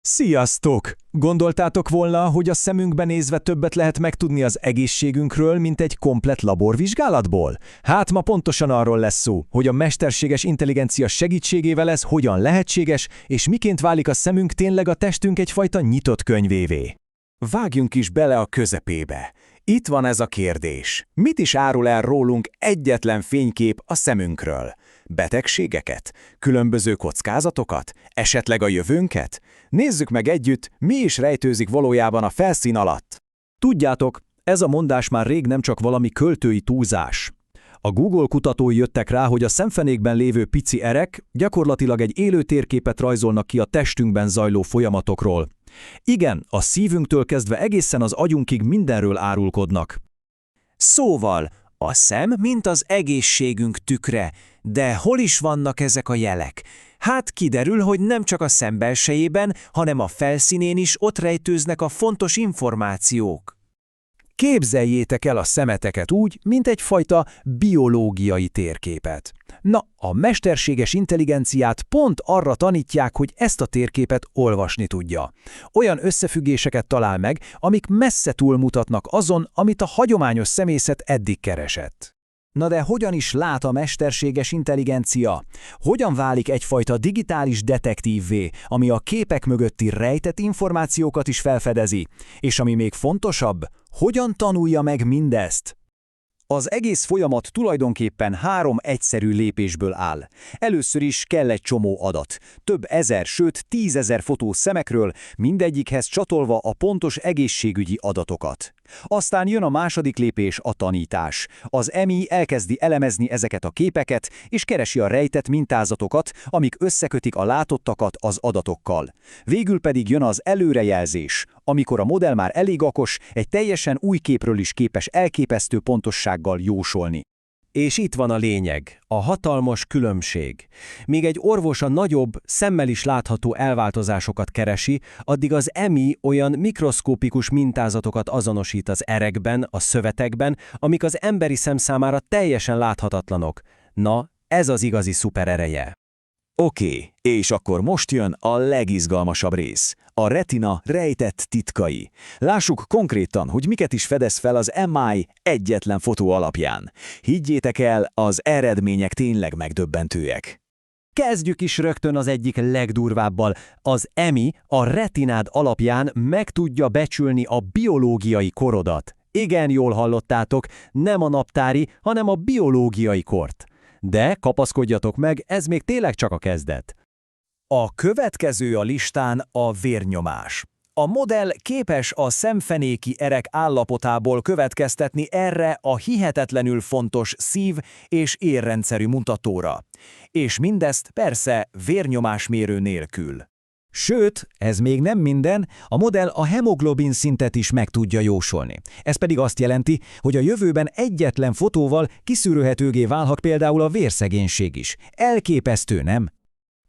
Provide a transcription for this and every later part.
Sziasztok! Gondoltátok volna, hogy a szemünkbe nézve többet lehet megtudni az egészségünkről, mint egy komplett laborvizsgálatból? Hát ma pontosan arról lesz szó, hogy a mesterséges intelligencia segítségével ez hogyan lehetséges, és miként válik a szemünk tényleg a testünk egyfajta nyitott könyvévé. Vágjunk is bele a közepébe. Itt van ez a kérdés. Mit is árul el rólunk egyetlen fénykép a szemünkről? Betegségeket? Különböző kockázatokat? Esetleg a jövőnket? Nézzük meg együtt, mi is rejtőzik valójában a felszín alatt. Tudjátok, ez a mondás már rég nem csak valami költői túlzás. A Google kutatói jöttek rá, hogy a szemfenékben lévő pici erek gyakorlatilag egy élő térképet rajzolnak ki a testünkben zajló folyamatokról. Igen, a szívünktől kezdve egészen az agyunkig mindenről árulkodnak. Szóval, a szem, mint az egészségünk tükre, de hol is vannak ezek a jelek? Hát kiderül, hogy nem csak a szem belsejében, hanem a felszínén is ott rejtőznek a fontos információk. Képzeljétek el a szemeteket úgy, mint egyfajta biológiai térképet. Na, a mesterséges intelligenciát pont arra tanítják, hogy ezt a térképet olvasni tudja. Olyan összefüggéseket talál meg, amik messze túlmutatnak azon, amit a hagyományos szemészet eddig keresett. Na de hogyan is lát a mesterséges intelligencia? Hogyan válik egyfajta digitális detektívvé, ami a képek mögötti rejtett információkat is felfedezi? És ami még fontosabb, hogyan tanulja meg mindezt? Az egész folyamat tulajdonképpen 3 egyszerű lépésből áll. Először is kell egy csomó adat. Több ezer, sőt 10 000 fotó szemekről, mindegyikhez csatolva a pontos egészségügyi adatokat. Aztán jön a második lépés, a tanítás. Az MI elkezdi elemezni ezeket a képeket, és keresi a rejtett mintázatokat, amik összekötik a látottakat az adatokkal. Végül pedig jön az előrejelzés, amikor a modell már elég okos, egy teljesen új képről is képes elképesztő pontossággal jósolni. És itt van a lényeg, a hatalmas különbség. Míg egy orvos a nagyobb, szemmel is látható elváltozásokat keresi, addig az MI olyan mikroszkópikus mintázatokat azonosít az erekben, a szövetekben, amik az emberi szem számára teljesen láthatatlanok. Na, ez az igazi szuperereje. Oké, és akkor most jön a legizgalmasabb rész. A retina rejtett titkai. Lássuk konkrétan, hogy miket is fedez fel az MI egyetlen fotó alapján. Higgyétek el, az eredmények tényleg megdöbbentőek. Kezdjük is rögtön az egyik legdurvábbal. Az MI a retinád alapján meg tudja becsülni a biológiai korodat. Igen, jól hallottátok, nem a naptári, hanem a biológiai kort. De kapaszkodjatok meg, ez még tényleg csak a kezdet. A következő a listán a vérnyomás. A modell képes a szemfenéki erek állapotából következtetni erre a hihetetlenül fontos szív- és érrendszerű mutatóra. És mindezt persze vérnyomásmérő nélkül. Sőt, ez még nem minden, a modell a hemoglobin szintet is meg tudja jósolni. Ez pedig azt jelenti, hogy a jövőben egyetlen fotóval kiszűrőhetővé válhat például a vérszegénység is. Elképesztő, nem?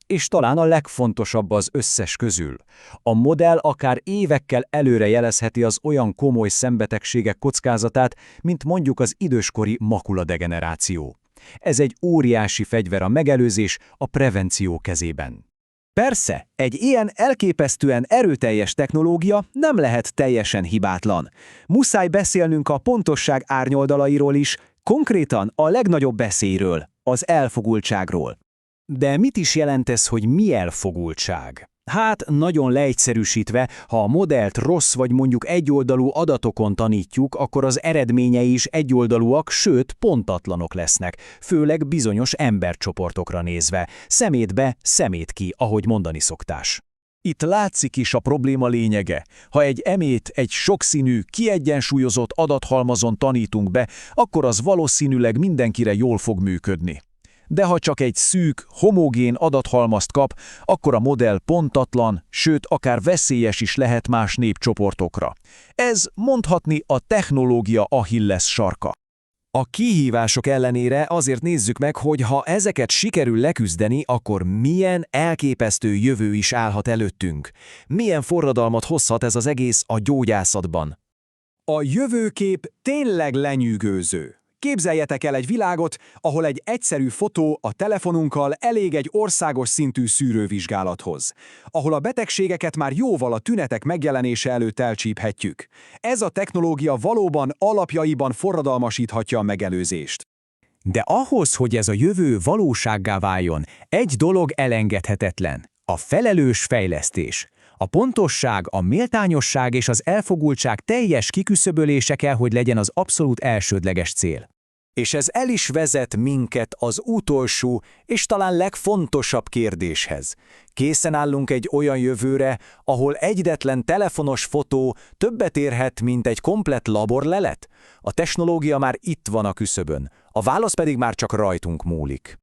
És talán a legfontosabb az összes közül. A modell akár évekkel előre jelezheti az olyan komoly szembetegségek kockázatát, mint mondjuk az időskori makuladegeneráció. Ez egy óriási fegyver a megelőzés, a prevenció kezében. Persze, egy ilyen elképesztően erőteljes technológia nem lehet teljesen hibátlan. Muszáj beszélnünk a pontosság árnyoldalairól is, konkrétan a legnagyobb veszélyről, az elfogultságról. De mit is jelent ez, hogy mi elfogultság? Hát, nagyon leegyszerűsítve, ha a modellt rossz vagy mondjuk egyoldalú adatokon tanítjuk, akkor az eredményei is egyoldalúak, sőt pontatlanok lesznek, főleg bizonyos embercsoportokra nézve, szemét be, szemét ki, ahogy mondani szoktás. Itt látszik is a probléma lényege. Ha egy emét egy sokszínű, kiegyensúlyozott adathalmazon tanítunk be, akkor az valószínűleg mindenkire jól fog működni. De ha csak egy szűk, homogén adathalmazt kap, akkor a modell pontatlan, sőt akár veszélyes is lehet más népcsoportokra. Ez mondhatni a technológia Achilles sarka. A kihívások ellenére azért nézzük meg, hogy ha ezeket sikerül leküzdeni, akkor milyen elképesztő jövő is állhat előttünk. Milyen forradalmat hozhat ez az egész a gyógyászatban. A jövőkép tényleg lenyűgöző. Képzeljetek el egy világot, ahol egy egyszerű fotó a telefonunkkal elég egy országos szintű szűrővizsgálathoz, ahol a betegségeket már jóval a tünetek megjelenése előtt elcsíphetjük. Ez a technológia valóban alapjaiban forradalmasíthatja a megelőzést. De ahhoz, hogy ez a jövő valósággá váljon, egy dolog elengedhetetlen: a felelős fejlesztés. A pontosság, a méltányosság és az elfogultság teljes kiküszöbölése kell, hogy legyen az abszolút elsődleges cél. És ez el is vezet minket az utolsó és talán legfontosabb kérdéshez. Készen állunk egy olyan jövőre, ahol egyetlen telefonos fotó többet érhet, mint egy komplett laborlelet? A technológia már itt van a küszöbön, a válasz pedig már csak rajtunk múlik.